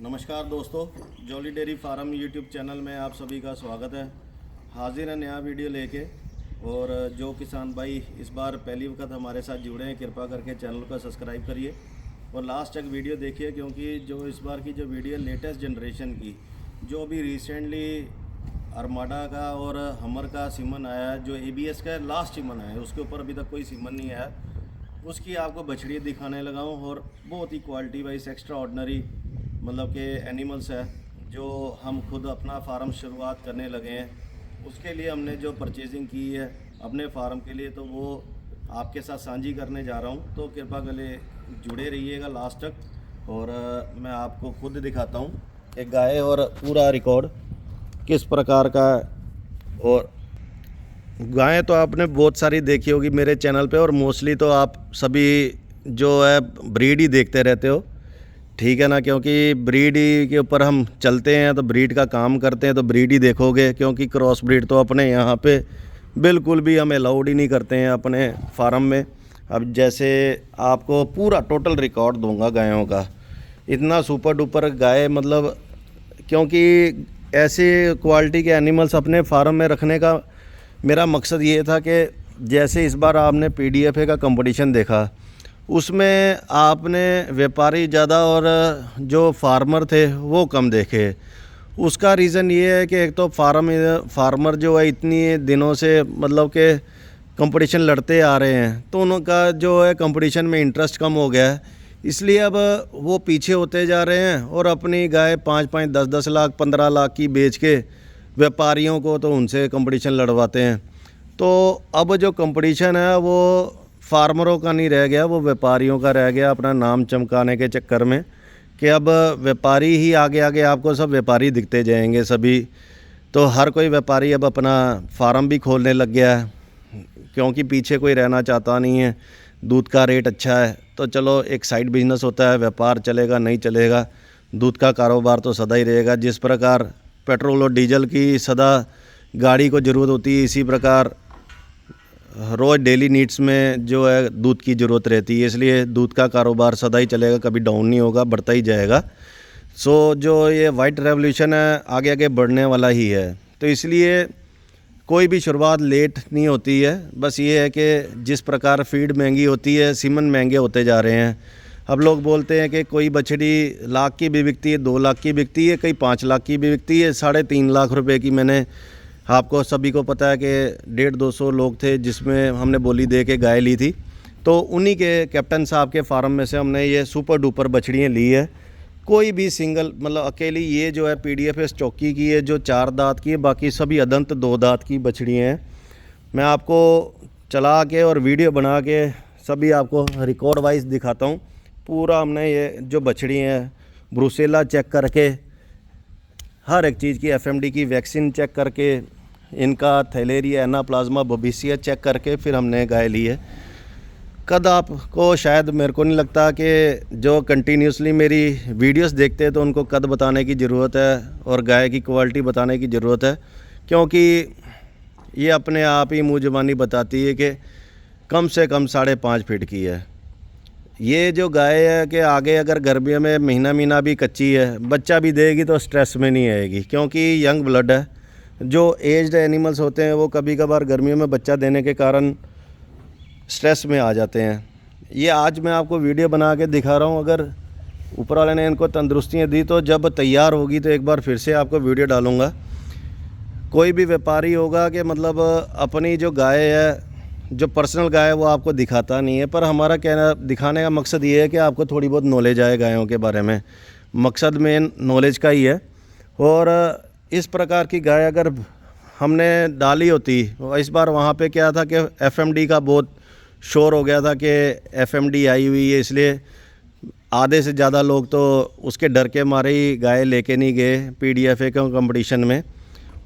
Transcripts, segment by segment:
नमस्कार दोस्तों, jolly dairy farm YouTube channel में आप सभी का स्वागत है। हाजिर है नया वीडियो लेके। और जो किसान भाई इस बार पहली वक्त हमारे साथ जुड़े हैं, कृपा करके चैनल को सब्सक्राइब करिए और लास्ट तक वीडियो देखिए, क्योंकि जो इस बार की जो वीडियो लेटेस्ट जनरेशन की जो अभी रिसेंटली अरमाडा का और हमर का सीमन आया है, जो ABS का लास्ट सीमन आया है, उसके ऊपर अभी तक कोई सीमन नहीं आया, उसकी आपको बछड़ी दिखाने लगा हूँ। और बहुत ही क्वालिटी वाइज एक्स्ट्रा ऑर्डनरी मतलब के एनिमल्स है जो हम खुद अपना फार्म शुरुआत करने लगे हैं। उसके लिए हमने जो परचेजिंग की है अपने फार्म के लिए, तो वो आपके साथ साझी करने जा रहा हूँ। तो कृपा गले जुड़े रहिएगा लास्ट तक। और मैं आपको खुद दिखाता हूँ एक गाय और पूरा रिकॉर्ड किस प्रकार का है। और गायें तो आपने बहुत सारी देखी होगी मेरे चैनल पे, और मोस्टली तो आप सभी जो है ब्रीड ही देखते रहते हो, ठीक है ना। क्योंकि ब्रीड ही के ऊपर हम चलते हैं, तो ब्रीड का काम करते हैं तो ब्रीड ही देखोगे। क्योंकि क्रॉस ब्रीड तो अपने यहाँ पे बिल्कुल भी हम अलाउड ही नहीं करते हैं अपने फार्म में। अब जैसे आपको पूरा टोटल रिकॉर्ड दूंगा गायों का, इतना सुपर डुपर गाय मतलब, क्योंकि ऐसे क्वालिटी के एनिमल्स अपने फार्म में रखने का मेरा मकसद ये था कि जैसे इस बार आपने PDFA का कंपटीशन देखा, उसमें आपने व्यापारी ज़्यादा और जो फार्मर थे वो कम देखे। उसका रीज़न ये है कि एक तो फार्मर जो है इतनी दिनों से मतलब के कंपटीशन लड़ते आ रहे हैं, तो उनका जो है कंपटीशन में इंटरेस्ट कम हो गया है, इसलिए अब वो पीछे होते जा रहे हैं और अपनी गाय 5-5, 10-10 लाख, 15 लाख की बेच के व्यापारियों को तो उनसे कंपटीशन लड़वाते हैं। तो अब जो कंपटीशन है वो फार्मरों का नहीं रह गया, वो व्यापारियों का रह गया, अपना नाम चमकाने के चक्कर में, कि अब व्यापारी ही आगे आगे आपको सब व्यापारी दिखते जाएंगे सभी। तो हर कोई व्यापारी अब अपना फार्म भी खोलने लग गया है, क्योंकि पीछे कोई रहना चाहता नहीं है। दूध का रेट अच्छा है तो चलो एक साइड बिजनेस होता है, व्यापार चलेगा नहीं चलेगा, दूध का कारोबार तो सदा ही रहेगा। जिस प्रकार पेट्रोल और डीजल की सदा गाड़ी को ज़रूरत होती है, इसी प्रकार रोज़ डेली नीड्स में जो है दूध की ज़रूरत रहती है, इसलिए दूध का कारोबार सदा ही चलेगा, कभी डाउन नहीं होगा, बढ़ता ही जाएगा। सो जो ये वाइट रेवोल्यूशन है आगे आगे बढ़ने वाला ही है। तो इसलिए कोई भी शुरुआत लेट नहीं होती है। बस ये है कि जिस प्रकार फीड महंगी होती है, सीमन महंगे होते जा रहे हैं। अब लोग बोलते हैं कि कोई बछड़ी लाख की भी बिकती है, 2 लाख की बिकती है, कई 5 लाख की भी बिकती है, 3.5 लाख रुपए की। मैंने आपको सभी को पता है कि 150-200 लोग थे जिसमें हमने बोली दे के गाय ली थी। तो उन्हीं के कैप्टन साहब के फार्म में से हमने ये सुपर डुपर बछड़ियाँ ली है। कोई भी सिंगल मतलब अकेली ये जो है PDFA चौकी की है जो 4 दांत की है, बाकी सभी अदंत 2 दांत की बछड़ियाँ हैं। मैं आपको चला के और वीडियो बना के सभी आपको रिकॉर्ड वाइज दिखाता हूँ। पूरा हमने ये जो बछड़ी हैं ब्रूसेला चेक करके, हर एक चीज़ की FMD की वैक्सीन चेक करके, इनका थैलेरिया एनाप्लाज्मा बबीसिया चेक करके फिर हमने गाय ली है। कद आपको शायद मेरे को नहीं लगता कि जो कंटिन्यूसली मेरी वीडियोस देखते हैं तो उनको कद बताने की ज़रूरत है और गाय की क्वालिटी बताने की ज़रूरत है, क्योंकि ये अपने आप ही मुँह ज़बानी बताती है कि कम से कम 5.5 फीट की है। ये जो गाय है कि आगे अगर गर्मियों में महीना भी कच्ची है, बच्चा भी देगी तो स्ट्रेस में नहीं आएगी, क्योंकि यंग ब्लड है। जो एज्ड एनिमल्स होते हैं वो कभी कभार गर्मियों में बच्चा देने के कारण स्ट्रेस में आ जाते हैं। ये आज मैं आपको वीडियो बना के दिखा रहा हूँ। अगर ऊपर वाले ने इनको तंदुरुस्तियाँ दी तो जब तैयार होगी तो एक बार फिर से आपको वीडियो डालूँगा। कोई भी व्यापारी होगा कि मतलब अपनी जो गाय है, जो पर्सनल गाय है, वो आपको दिखाता नहीं है, पर हमारा कहना दिखाने का मकसद ये है कि आपको थोड़ी बहुत नॉलेज आए गायों के बारे में। मकसद मेन नॉलेज का ही है। और इस प्रकार की गाय अगर हमने डाली होती, इस बार वहाँ पे क्या था कि FMD का बहुत शोर हो गया था कि FMD आई हुई है, इसलिए आधे से ज़्यादा लोग तो उसके डर के मारे ही गाय लेके नहीं गए PDFA के कंपटीशन में।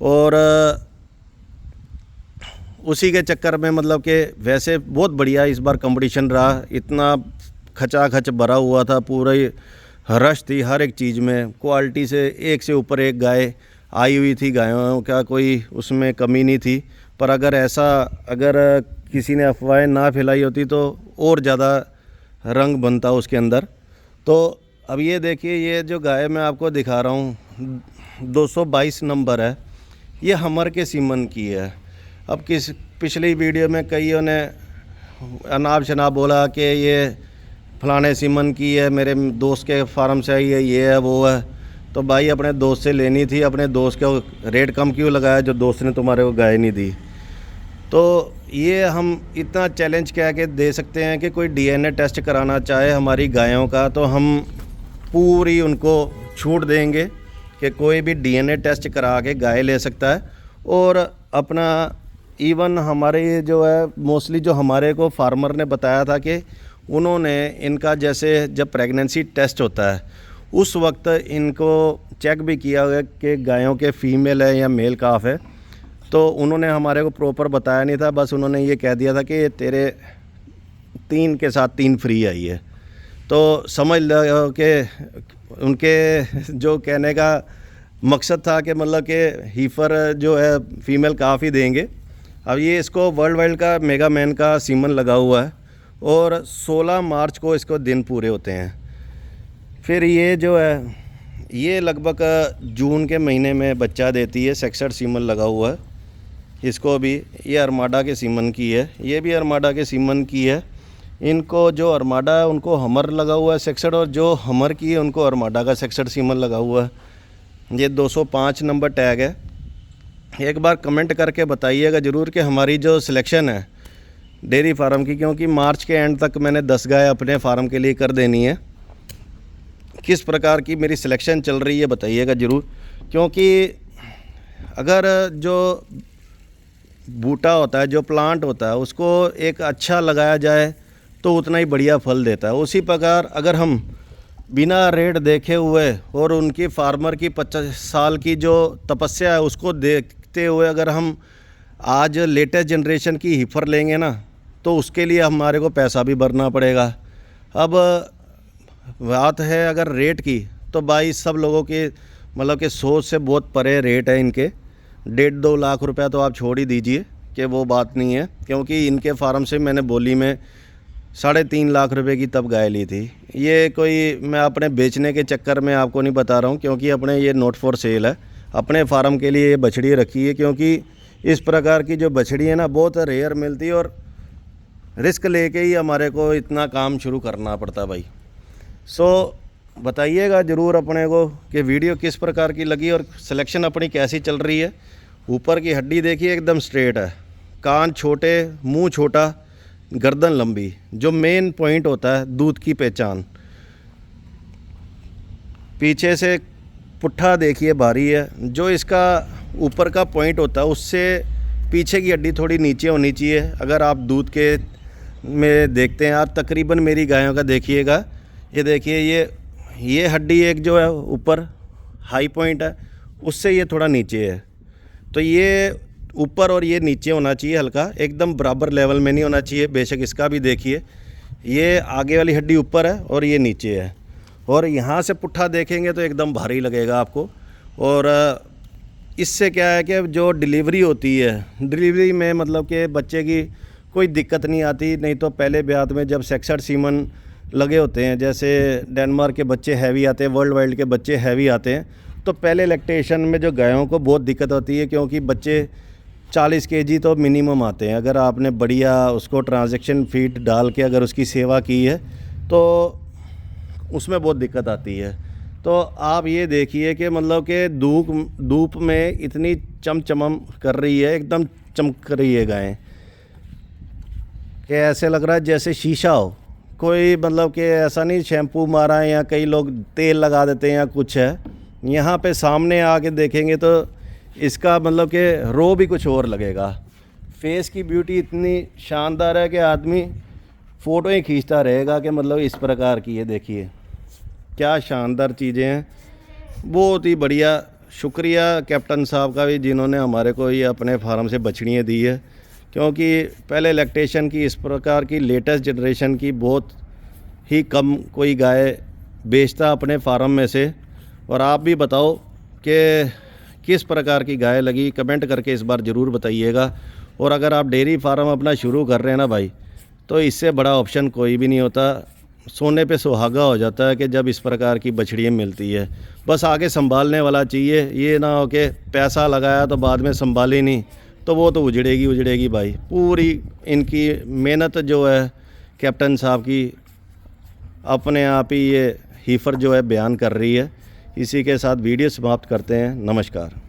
और उसी के चक्कर में मतलब कि वैसे बहुत बढ़िया इस बार कंपटीशन रहा, इतना खचाखच भरा हुआ था, पूरी रश थी हर एक चीज़ में। क्वालिटी से ऊपर एक गाय आई हुई थी, गायों का कोई उसमें कमी नहीं थी। पर अगर किसी ने अफवाहें ना फैलाई होती तो और ज़्यादा रंग बनता उसके अंदर। तो अब ये देखिए, ये जो गाय मैं आपको दिखा रहा हूँ 222 नंबर है, ये हमर के सीमन की है। अब पिछली वीडियो में कईयों ने अनाप शनाप बोला कि ये फलाने सीमन की है, मेरे दोस्त के फार्म से आई है, ये है वो है। तो भाई अपने दोस्त से लेनी थी, अपने दोस्त को रेट कम क्यों लगाया जो दोस्त ने तुम्हारे को गाय नहीं दी। तो ये हम इतना चैलेंज कह के दे सकते हैं कि कोई डीएनए टेस्ट कराना चाहे हमारी गायों का, तो हम पूरी उनको छूट देंगे कि कोई भी डीएनए टेस्ट करा के गाय ले सकता है। और अपना इवन हमारे ये जो है मोस्टली जो हमारे को फार्मर ने बताया था कि उन्होंने इनका जैसे जब प्रेगनेंसी टेस्ट होता है उस वक्त इनको चेक भी किया हुआ कि गायों के फीमेल है या मेल काफ है। तो उन्होंने हमारे को प्रॉपर बताया नहीं था, बस उन्होंने ये कह दिया था कि तेरे 3 के साथ 3 फ्री आई है। तो समझ लो कि उनके जो कहने का मकसद था कि मतलब कि हीफर जो है फीमेल काफ़ ही देंगे। अब ये इसको वर्ल्ड वाइड का मेगा मैन का सीमन लगा हुआ है और 16 मार्च को इसको दिन पूरे होते हैं। फिर ये जो है ये लगभग जून के महीने में बच्चा देती है। 66 सीमन लगा हुआ है इसको भी। ये अरमाडा के सीमन की है, ये भी अरमाडा के सीमन की है। इनको जो अरमाडा है उनको हमर लगा हुआ है 66, और जो हमर की है उनको अरमाडा का 66 सीमन लगा हुआ है। ये 205 नंबर टैग है। एक बार कमेंट करके बताइएगा ज़रूर कि हमारी जो सिलेक्शन है डेयरी फार्म की, क्योंकि मार्च के एंड तक मैंने 10 गाय अपने फार्म के लिए कर देनी है, किस प्रकार की मेरी सिलेक्शन चल रही है बताइएगा ज़रूर। क्योंकि अगर जो बूटा होता है, जो प्लांट होता है, उसको एक अच्छा लगाया जाए तो उतना ही बढ़िया फल देता है। उसी प्रकार अगर हम बिना रेट देखे हुए और उनकी फार्मर की 50 साल की जो तपस्या है उसको देखते हुए अगर हम आज लेटेस्ट जनरेशन की हीफर लेंगे ना, तो उसके लिए हमारे को पैसा भी भरना पड़ेगा। अब बात है अगर रेट की, तो भाई सब लोगों के मतलब कि सोच से बहुत परे रेट है इनके। 1.5-2 लाख रुपया तो आप छोड़ ही दीजिए कि वो बात नहीं है, क्योंकि इनके फार्म से मैंने बोली में 3.5 लाख रुपए की तब गाय ली थी। ये कोई मैं अपने बेचने के चक्कर में आपको नहीं बता रहा हूँ, क्योंकि अपने ये नॉट फॉर सेल है। अपने फार्म के लिए ये बछड़ी रखी है, क्योंकि इस प्रकार की जो बछड़ी है ना बहुत रेयर मिलती है और रिस्क लेके ही हमारे को इतना काम शुरू करना पड़ता भाई। सो बताइएगा ज़रूर अपने को कि वीडियो किस प्रकार की लगी और सिलेक्शन अपनी कैसी चल रही है। ऊपर की हड्डी देखिए एकदम स्ट्रेट है, कान छोटे, मुंह छोटा, गर्दन लंबी, जो मेन पॉइंट होता है दूध की पहचान। पीछे से पुट्ठा देखिए भारी है, जो इसका ऊपर का पॉइंट होता है उससे पीछे की हड्डी थोड़ी नीचे होनी चाहिए। अगर आप दूध के में देखते हैं आप तकरीबन मेरी गायों का देखिएगा, ये देखिए ये हड्डी एक जो है ऊपर हाई पॉइंट है उससे ये थोड़ा नीचे है। तो ये ऊपर और ये नीचे होना चाहिए, हल्का एकदम बराबर लेवल में नहीं होना चाहिए। बेशक इसका भी देखिए, ये आगे वाली हड्डी ऊपर है और ये नीचे है, और यहाँ से पुट्ठा देखेंगे तो एकदम भारी लगेगा आपको। और इससे क्या है कि जो डिलीवरी होती है, डिलीवरी में मतलब कि बच्चे की कोई दिक्कत नहीं आती। नहीं तो पहले ब्यात में जब 66 सीमन लगे होते हैं, जैसे डेनमार्क के बच्चे हैवी आते हैं, वर्ल्ड वाइड के बच्चे हैवी आते हैं, तो पहले लैक्टेशन में जो गायों को बहुत दिक्कत होती है, क्योंकि बच्चे 40 केजी तो मिनिमम आते हैं। अगर आपने बढ़िया उसको ट्रांजैक्शन फीड डाल के अगर उसकी सेवा की है तो उसमें बहुत दिक्कत आती है। तो आप ये देखिए कि मतलब कि धूप में इतनी चमचम कर रही है, एकदम चमक रही है गायें कि ऐसे लग रहा है जैसे शीशा हो। कोई मतलब कि ऐसा नहीं शैम्पू मारा है या कई लोग तेल लगा देते हैं या कुछ है। यहाँ पे सामने आके देखेंगे तो इसका मतलब कि रो भी कुछ और लगेगा। फेस की ब्यूटी इतनी शानदार है कि आदमी फ़ोटो ही खींचता रहेगा कि मतलब इस प्रकार की है। देखिए क्या शानदार चीज़ें हैं, बहुत ही बढ़िया। शुक्रिया कैप्टन साहब का भी जिन्होंने हमारे को ये अपने फार्म से बछड़ियाँ दी है, क्योंकि पहले लैक्टेशन की इस प्रकार की लेटेस्ट जनरेशन की बहुत ही कम कोई गाय बेचता अपने फार्म में से। और आप भी बताओ कि किस प्रकार की गाय लगी, कमेंट करके इस बार ज़रूर बताइएगा। और अगर आप डेयरी फार्म अपना शुरू कर रहे हैं ना भाई, तो इससे बड़ा ऑप्शन कोई भी नहीं होता। सोने पे सुहागा हो जाता है कि जब इस प्रकार की बछड़ियाँ मिलती है। बस आगे संभालने वाला चाहिए, ये ना हो कि पैसा लगाया तो बाद में संभाली नहीं, तो वो तो उजड़ेगी भाई। पूरी इनकी मेहनत जो है कैप्टन साहब की अपने आप ही ये हीफर जो है बयान कर रही है। इसी के साथ वीडियो समाप्त करते हैं। नमस्कार।